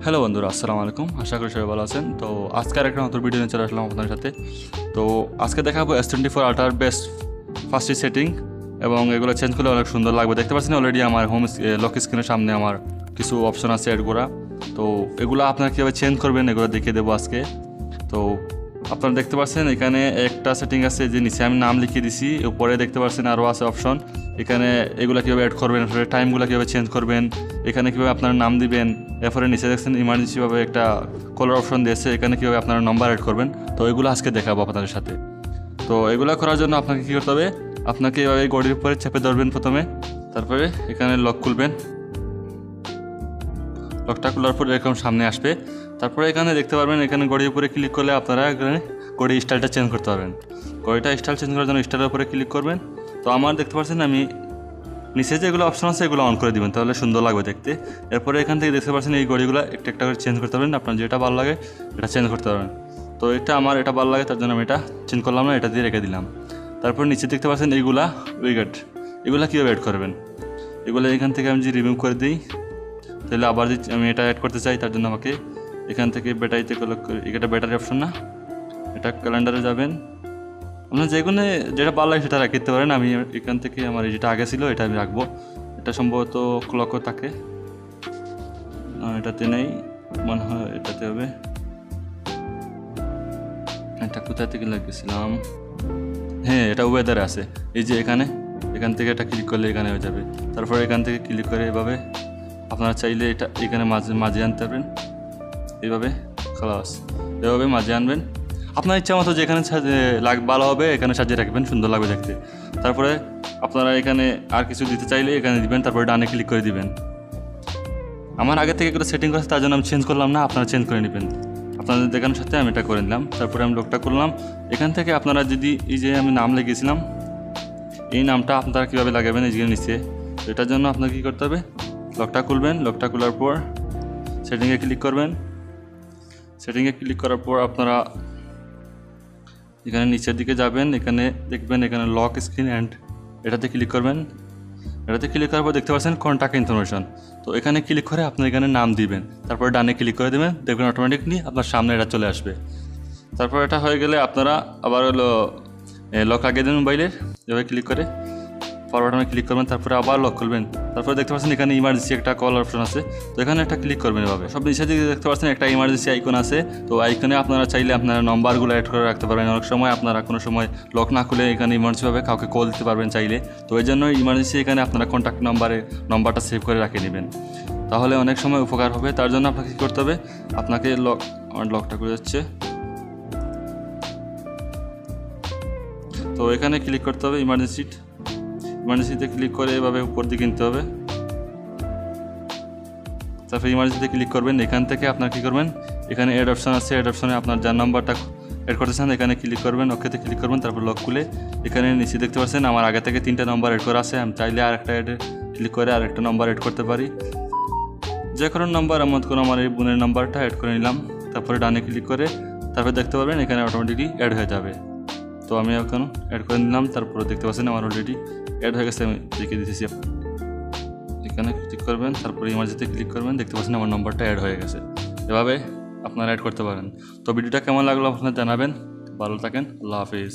Hello বন্ধুরা, আসসালামু আলাইকুম। আশা করি সবাই ভালো আছেন। তো আজকের একটা নতুন ভিডিও নিয়ে চলে আসলাম আপনাদের সাথে। তো আজকে দেখাবো S24 আল্ট্রার বেস্ট ফার্স্ট সেটিং, এবং এগুলো চেঞ্জ করলে অনেক সুন্দর লাগবে। দেখতে পাচ্ছেন অলরেডি আমার হোম লক স্ক্রিনের সামনে আমার কিছু অপশন আছে অ্যাড করা। তো এগুলো আপনারা কীভাবে চেঞ্জ করবেন এগুলো দেখিয়ে দেবো আজকে। তো আপনারা দেখতে পাচ্ছেন এখানে একটা সেটিং আছে, যে নিচে আমি নাম লিখিয়ে দিছি, উপরে দেখতে পাচ্ছেন আরও আছে অপশন। এখানে এগুলো কীভাবে অ্যাড করবেন, টাইমগুলো কীভাবে চেঞ্জ করবেন, এখানে কীভাবে আপনারা নাম দিবেন। এরপরে নিচে দেখছেন ইমার্জেন্সিভাবে একটা কলার অপশন দিয়েছে, এখানে কীভাবে আপনারা নম্বর অ্যাড করবেন। তো এগুলো আজকে দেখাবো আপনাদের সাথে। তো এগুলো করার জন্য আপনাকে কী করতে হবে, আপনাকে এভাবে গড়ির উপরে চেপে ধরবেন প্রথমে, তারপরে এখানে লক খুলবেন। লকটা খোলার পর এরকম সামনে আসবে। তারপরে এখানে দেখতে পারবেন, এখানে গড়ির উপরে ক্লিক করলে আপনারা এখানে গড়ির স্টাইলটা চেঞ্জ করতে পারবেন। গড়িটা স্টাইল চেঞ্জ করার জন্য স্টাইলের উপরে ক্লিক করবেন। তো আমার দেখতে পাচ্ছেন আমি নিচে যেগুলো অপশন আছে এগুলো অন করে দিবেন, তাহলে সুন্দর লাগবে দেখতে। এরপরে এখান থেকে দেখতে পাচ্ছেন এই গড়িগুলো একটা একটা করে চেঞ্জ করতে পারবেন, আপনার যেটা ভালো লাগে এটা চেঞ্জ করতে পারবেন। তো আমার এটা ভালো লাগে, তার জন্য আমি এটা চেঞ্জ করলাম না, এটা দিয়ে রেখে দিলাম। তারপর নিচে দেখতে পাচ্ছেন এইগুলা উইকেট, এগুলো কীভাবে অ্যাড করবেন। এগুলো এখান থেকে আমি যদি রিমুভ করে দিই, তাহলে আবার যদি আমি এটা অ্যাড করতে চাই, তার জন্য আমাকে এখান থেকে ব্যাটারিতে এটা ব্যাটারি অপশন না, এটা ক্যালেন্ডারে যাবেন। আপনার যেগুলো যেটা ভালো লাগে সেটা রাখতে পারেন। আমি এখান থেকে আমার যেটা আগে ছিল এটা আমি রাখবো। এটা সম্ভবত ক্লক থাকে, এটাতে নেই মনে হয়, এটাতে হবে। এটা কোথা থেকে লাগিয়েছিলাম, হ্যাঁ এটা ওয়েদারে আছে। এই যে এখান থেকে এটা ক্লিক করলে এখানে হয়ে যাবে। তারপরে এখান থেকে ক্লিক করে এভাবে আপনারা চাইলে এটা এখানে মাঝে আনতে পারবেন, এইভাবে খালাস, এভাবে মাঝে আনবেন। আপনার ইচ্ছা মতো যেখানে ভালো হবে এখানে সাজিয়ে রাখবেন, সুন্দর লাগবে দেখতে। তারপরে আপনারা এখানে আর কিছু দিতে চাইলে এখানে দিবেন, তারপরে ডানে ক্লিক করে দিবেন। আমার আগে থেকে এগুলো সেটিং করেছে, তার জন্য আমি চেঞ্জ করলাম না, আপনারা চেঞ্জ করে নেবেন। আপনাদের দেখানোর সাথে আমি এটা করে নিলাম। তারপরে আমি লকটা করলাম। এখান থেকে আপনারা যদি এই যে আমি নাম লিখেছিলাম, এই নামটা আপনারা কীভাবে লাগাবেন এই যে নিচে, এটার জন্য আপনাকে কী করতে হবে, লকটা খুলবেন। লকটা খোলার পর সেটিংয়ে ক্লিক করবেন। সেটিংয়ে ক্লিক করার পর আপনারা এখানে নিচের দিকে যাবেন, এখানে দেখবেন এখানে লক স্ক্রিন অ্যান্ড এটাতে ক্লিক করবেন। এটাতে ক্লিক করার পর দেখতে পাচ্ছেন কন্ট্যাক্ট ইনফরমেশন। তো এখানে ক্লিক করে আপনি এখানে নাম দিবেন, তারপরে ডানে ক্লিক করে দেবেন, দেখবেন অটোমেটিকলি আপনার সামনে এটা চলে আসবে। তারপর এটা হয়ে গেলে আপনারা আবার লক লাগিয়ে দেবেন মোবাইলের, এভাবে ক্লিক করে ফরওয়ার্ড বাটনে ক্লিক করবেন, তারপরে আবার লক খুলবেন। তারপরে দেখতে পাচ্ছেন এখানে ইমার্জেন্সি একটা কল অপশন আছে, তো এখানে একটা ক্লিক করবেন এভাবে। সব নিচে দিকে দেখতে পাচ্ছেন একটা ইমার্জেন্সি আইকন আছে। তো আইকনে আপনারা চাইলে আপনারা নম্বরগুলো অ্যাড করে রাখতে পারবেন। অনেক সময় আপনারা কোনো সময় লক না খুলে এখানে ইমার্জেন্সিভাবে কাউকে কল দিতে পারবেন চাইলে। তো এই জন্য ইমার্জেন্সি এখানে আপনারা কন্ট্যাক্ট নম্বরটা সেভ করে রাখে নেবেন, তাহলে অনেক সময় উপকার হবে। তার জন্য আপনাকে কী করতে হবে, আপনাকে আমার লকটা করে যাচ্ছে, তো এখানে ক্লিক করতে হবে ইমার্জেন্সিতে ক্লিক করে এভাবে উপর দিকে নিতে হবে। তারপরে ইমার্জেন্সিতে ক্লিক করবেন। এখান থেকে আপনার কী করবেন, এখানে অ্যাড অপশন আছে, অ্যাড অপশনে আপনার যার নাম্বারটা অ্যাড করতে চান এখানে ক্লিক করবেন, ওকেতে ক্লিক করবেন। তারপর লক খুলে এখানে নিচে দেখতে পাচ্ছেন আমার আগে থেকে 3টা নম্বর অ্যাড করা আছে। আমি চাইলে আরেকটা ক্লিক করে আরেকটা নম্বর অ্যাড করতে পারি, যে কোনো নম্বর। আমার এই বোনের নাম্বারটা অ্যাড করে নিলাম। তারপরে ডানে ক্লিক করে তারপরে দেখতে পাবেন এখানে অটোমেটিকলি অ্যাড হয়ে যাবে। তো আমি এখন অ্যাড করে নিলাম। তারপরে দেখতে পাচ্ছেন আমার অলরেডি অ্যাড হয়ে গেছে, আমি লিখে দিতেছি। এখানে ক্লিক করবেন, তারপরে ইমার্জেন্সিতে ক্লিক করবেন, দেখতে পাচ্ছেন আমার নম্বরটা অ্যাড হয়ে গেছে। এভাবে আপনারা অ্যাড করতে পারেন। তো ভিডিওটা কেমন লাগলো আপনারা জানাবেন। ভালো থাকেন, আল্লাহ হাফিজ।